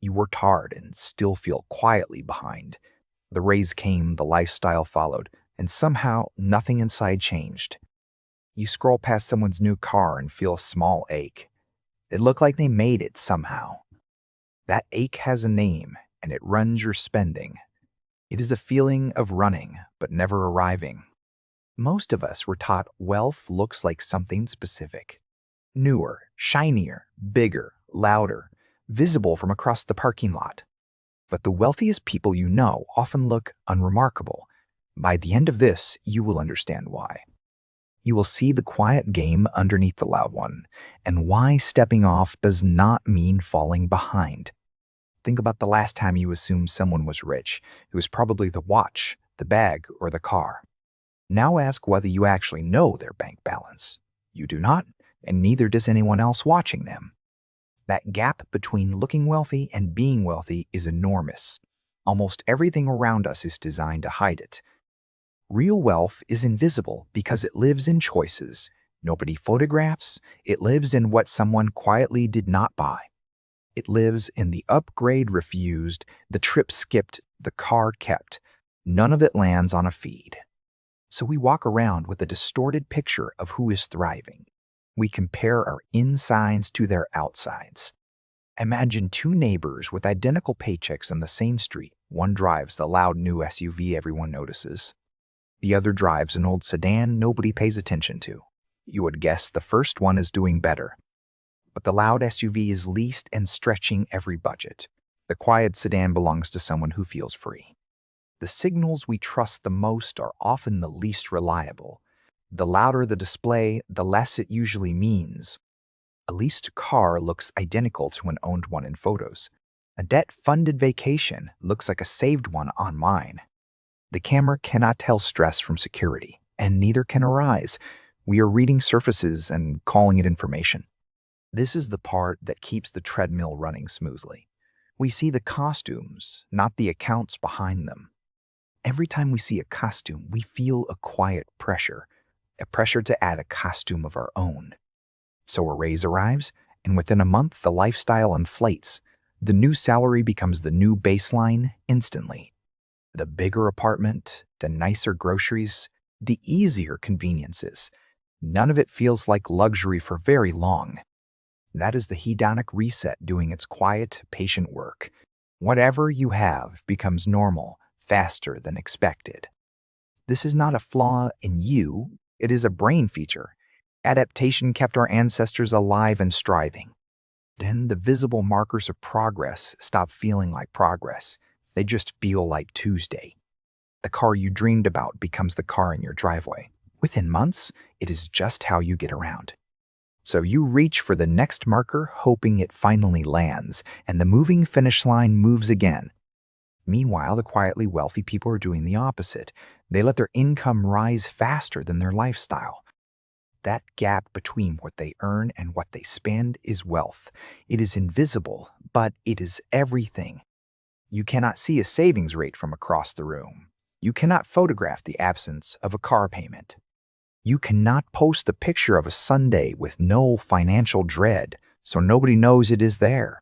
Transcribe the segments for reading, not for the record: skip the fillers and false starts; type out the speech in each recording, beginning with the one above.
You worked hard and still feel quietly behind. The raise came, the lifestyle followed, and somehow nothing inside changed. You scroll past someone's new car and feel a small ache. It looked like they made it somehow. That ache has a name, and it runs your spending. It is a feeling of running, but never arriving. Most of us were taught wealth looks like something specific. Newer, shinier, bigger, louder, visible from across the parking lot. But the wealthiest people you know often look unremarkable. By the end of this, you will understand why. You will see the quiet game underneath the loud one, and why stepping off does not mean falling behind. Think about the last time you assumed someone was rich. It was probably the watch, the bag, or the car. Now ask whether you actually know their bank balance. You do not, and neither does anyone else watching them. That gap between looking wealthy and being wealthy is enormous. Almost everything around us is designed to hide it. Real wealth is invisible because it lives in choices. Nobody photographs. It lives in what someone quietly did not buy. It lives in the upgrade refused, the trip skipped, the car kept. None of it lands on a feed. So we walk around with a distorted picture of who is thriving. We compare our insides to their outsides. Imagine two neighbors with identical paychecks on the same street. One drives the loud new SUV everyone notices. The other drives an old sedan nobody pays attention to. You would guess the first one is doing better. But the loud SUV is leased and stretching every budget. The quiet sedan belongs to someone who feels free. The signals we trust the most are often the least reliable. The louder the display, the less it usually means. A leased car looks identical to an owned one in photos. A debt-funded vacation looks like a saved one on mine. The camera cannot tell stress from security, and neither can our eyes. We are reading surfaces and calling it information. This is the part that keeps the treadmill running smoothly. We see the costumes, not the accounts behind them. Every time we see a costume, we feel a quiet pressure, a pressure to add a costume of our own. So a raise arrives, and within a month, the lifestyle inflates. The new salary becomes the new baseline instantly. The bigger apartment, the nicer groceries, the easier conveniences. None of it feels like luxury for very long. That is the hedonic reset doing its quiet, patient work. Whatever you have becomes normal, faster than expected. This is not a flaw in you, it is a brain feature. Adaptation kept our ancestors alive and striving. Then the visible markers of progress stop feeling like progress. They just feel like Tuesday. The car you dreamed about becomes the car in your driveway. Within months, it is just how you get around. So you reach for the next marker, hoping it finally lands, and the moving finish line moves again. Meanwhile, the quietly wealthy people are doing the opposite. They let their income rise faster than their lifestyle. That gap between what they earn and what they spend is wealth. It is invisible, but it is everything. You cannot see a savings rate from across the room. You cannot photograph the absence of a car payment. You cannot post the picture of a Sunday with no financial dread, so nobody knows it is there.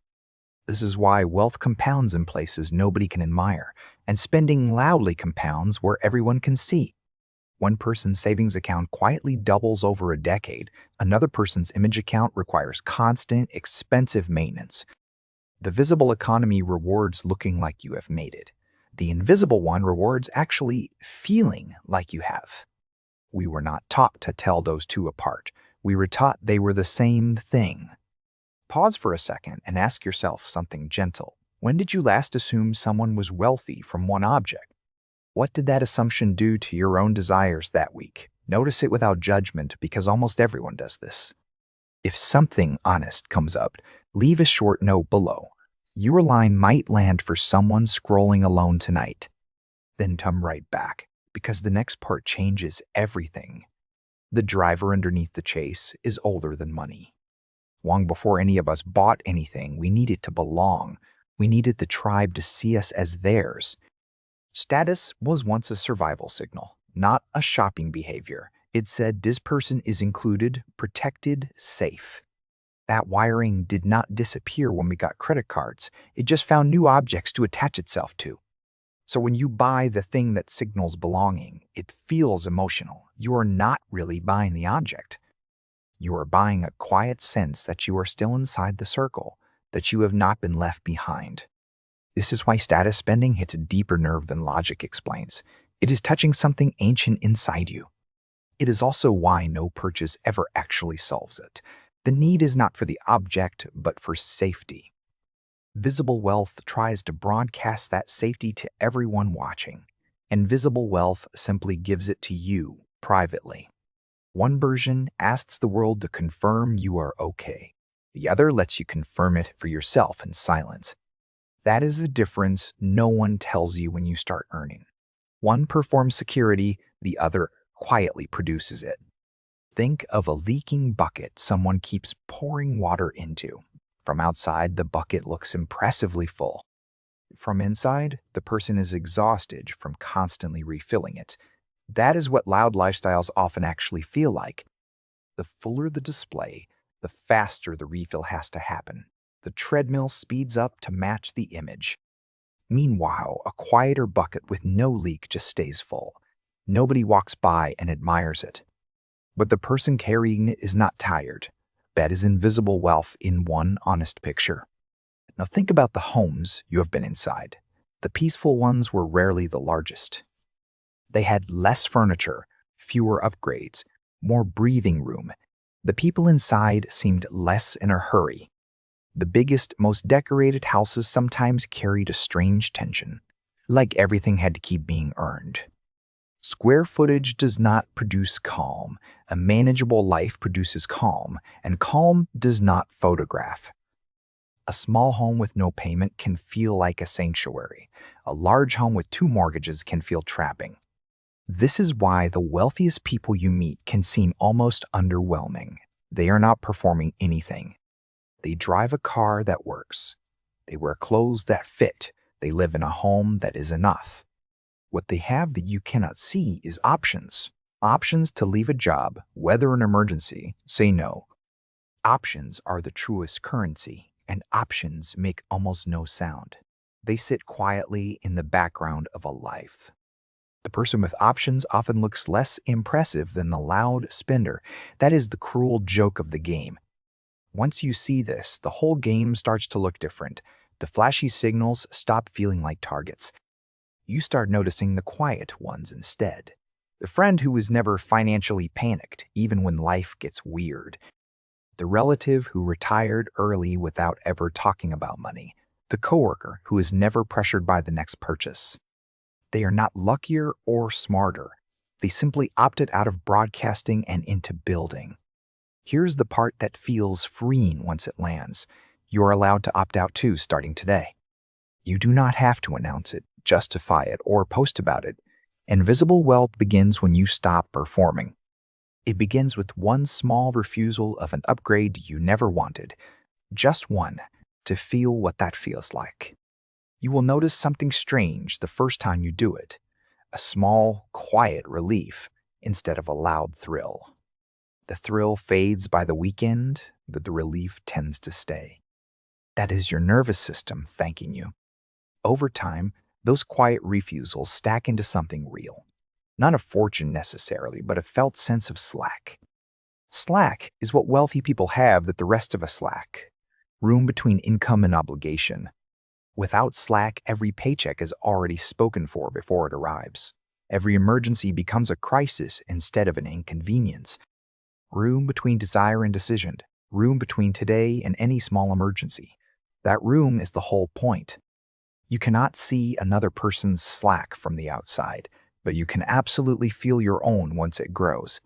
This is why wealth compounds in places nobody can admire, and spending loudly compounds where everyone can see. One person's savings account quietly doubles over a decade. Another person's image account requires constant, expensive maintenance. The visible economy rewards looking like you have made it. The invisible one rewards actually feeling like you have. We were not taught to tell those two apart. We were taught they were the same thing. Pause for a second and ask yourself something gentle. When did you last assume someone was wealthy from one object? What did that assumption do to your own desires that week? Notice it without judgment, because almost everyone does this. If something honest comes up, leave a short note below. Your line might land for someone scrolling alone tonight. Then come right back, because the next part changes everything. The driver underneath the chase is older than money. Long before any of us bought anything, we needed to belong. We needed the tribe to see us as theirs. Status was once a survival signal, not a shopping behavior. It said this person is included, protected, safe. That wiring did not disappear when we got credit cards. It just found new objects to attach itself to. So when you buy the thing that signals belonging, it feels emotional. You are not really buying the object. You are buying a quiet sense that you are still inside the circle, that you have not been left behind. This is why status spending hits a deeper nerve than logic explains. It is touching something ancient inside you. It is also why no purchase ever actually solves it. The need is not for the object, but for safety. Visible wealth tries to broadcast that safety to everyone watching. Invisible wealth simply gives it to you privately. One version asks the world to confirm you are okay. The other lets you confirm it for yourself in silence. That is the difference no one tells you when you start earning. One performs security, the other quietly produces it. Think of a leaking bucket someone keeps pouring water into. From outside, the bucket looks impressively full. From inside, the person is exhausted from constantly refilling it. That is what loud lifestyles often actually feel like. The fuller the display, the faster the refill has to happen. The treadmill speeds up to match the image. Meanwhile, a quieter bucket with no leak just stays full. Nobody walks by and admires it. But the person carrying it is not tired. That is invisible wealth in one honest picture. Now think about the homes you have been inside. The peaceful ones were rarely the largest. They had less furniture, fewer upgrades, more breathing room. The people inside seemed less in a hurry. The biggest, most decorated houses sometimes carried a strange tension, like everything had to keep being earned. Square footage does not produce calm. A manageable life produces calm, and calm does not photograph. A small home with no payment can feel like a sanctuary. A large home with 2 mortgages can feel trapping. This is why the wealthiest people you meet can seem almost underwhelming. They are not performing anything. They drive a car that works. They wear clothes that fit. They live in a home that is enough. What they have that you cannot see is options. Options to leave a job, weather an emergency, say no. Options are the truest currency, and options make almost no sound. They sit quietly in the background of a life. The person with options often looks less impressive than the loud spender. That is the cruel joke of the game. Once you see this, the whole game starts to look different. The flashy signals stop feeling like targets. You start noticing the quiet ones instead. The friend who is never financially panicked, even when life gets weird. The relative who retired early without ever talking about money. The coworker who is never pressured by the next purchase. They are not luckier or smarter. They simply opted out of broadcasting and into building. Here's the part that feels freeing once it lands. You're allowed to opt out too starting today. You do not have to announce it, justify it, or post about it. Invisible wealth begins when you stop performing. It begins with one small refusal of an upgrade you never wanted. Just one, to feel what that feels like. You will notice something strange the first time you do it. A small, quiet relief instead of a loud thrill. The thrill fades by the weekend, but the relief tends to stay. That is your nervous system thanking you. Over time, those quiet refusals stack into something real. Not a fortune necessarily, but a felt sense of slack. Slack is what wealthy people have that the rest of us lack. Room between income and obligation. Without slack, every paycheck is already spoken for before it arrives. Every emergency becomes a crisis instead of an inconvenience. Room between desire and decision. Room between today and any small emergency. That room is the whole point. You cannot see another person's slack from the outside, but you can absolutely feel your own once it grows.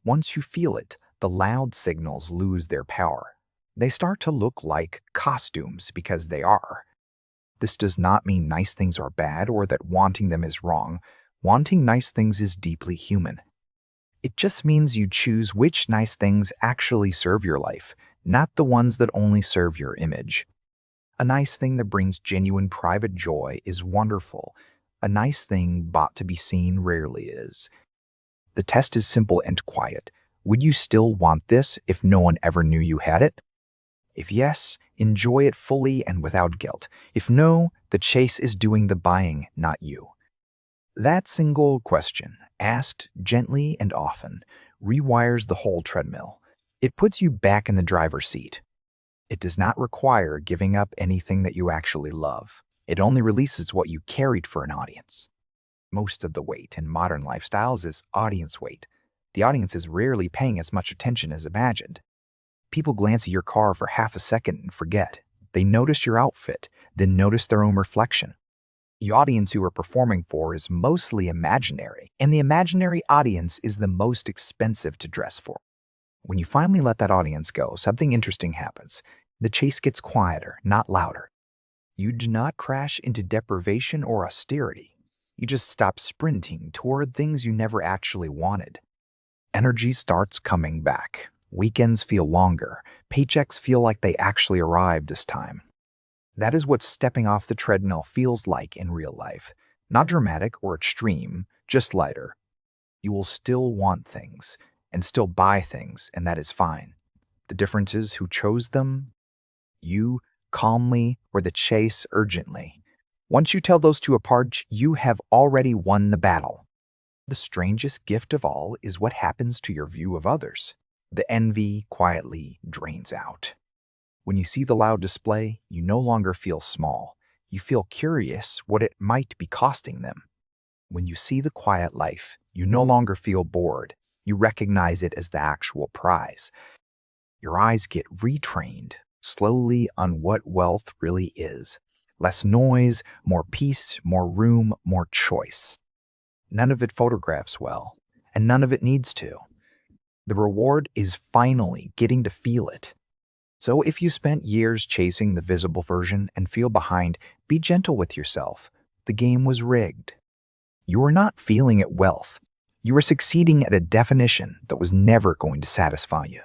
Once you feel it, the loud signals lose their power. They start to look like costumes because they are. This does not mean nice things are bad or that wanting them is wrong. Wanting nice things is deeply human. It just means you choose which nice things actually serve your life, not the ones that only serve your image. A nice thing that brings genuine private joy is wonderful. A nice thing bought to be seen rarely is. The test is simple and quiet. Would you still want this if no one ever knew you had it? If yes, enjoy it fully and without guilt. If no, the chase is doing the buying, not you. That single question, asked gently and often, rewires the whole treadmill. It puts you back in the driver's seat. It does not require giving up anything that you actually love. It only releases what you carried for an audience. Most of the weight in modern lifestyles is audience weight. The audience is rarely paying as much attention as imagined. People glance at your car for half a second and forget. They notice your outfit, then notice their own reflection. The audience you are performing for is mostly imaginary, and the imaginary audience is the most expensive to dress for. When you finally let that audience go, something interesting happens. The chase gets quieter, not louder. You do not crash into deprivation or austerity. You just stop sprinting toward things you never actually wanted. Energy starts coming back. Weekends feel longer. Paychecks feel like they actually arrived this time. That is what stepping off the treadmill feels like in real life. Not dramatic or extreme, just lighter. You will still want things and still buy things, and that is fine. The difference is who chose them, you calmly or the chase urgently. Once you tell those two apart, you have already won the battle. The strangest gift of all is what happens to your view of others. The envy quietly drains out. When you see the loud display, you no longer feel small. You feel curious what it might be costing them. When you see the quiet life, you no longer feel bored. You recognize it as the actual prize. Your eyes get retrained slowly on what wealth really is. Less noise, more peace, more room, more choice. None of it photographs well, and none of it needs to. The reward is finally getting to feel it. So if you spent years chasing the visible version and feel behind, be gentle with yourself. The game was rigged. You are not feeling at wealth. You are succeeding at a definition that was never going to satisfy you.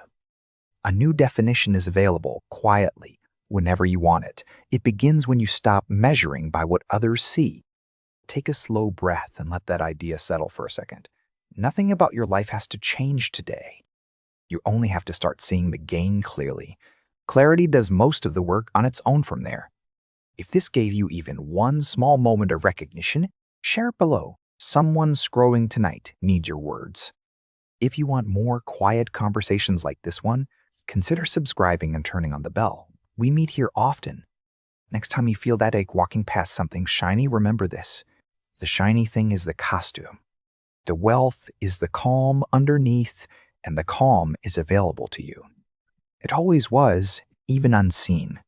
A new definition is available quietly whenever you want it. It begins when you stop measuring by what others see. Take a slow breath and let that idea settle for a second. Nothing about your life has to change today. You only have to start seeing the gain clearly. Clarity does most of the work on its own from there. If this gave you even one small moment of recognition, share it below. Someone scrolling tonight needs your words. If you want more quiet conversations like this one, consider subscribing and turning on the bell. We meet here often. Next time you feel that ache walking past something shiny, remember this. The shiny thing is the costume. The wealth is the calm underneath, and the calm is available to you. It always was, even unseen.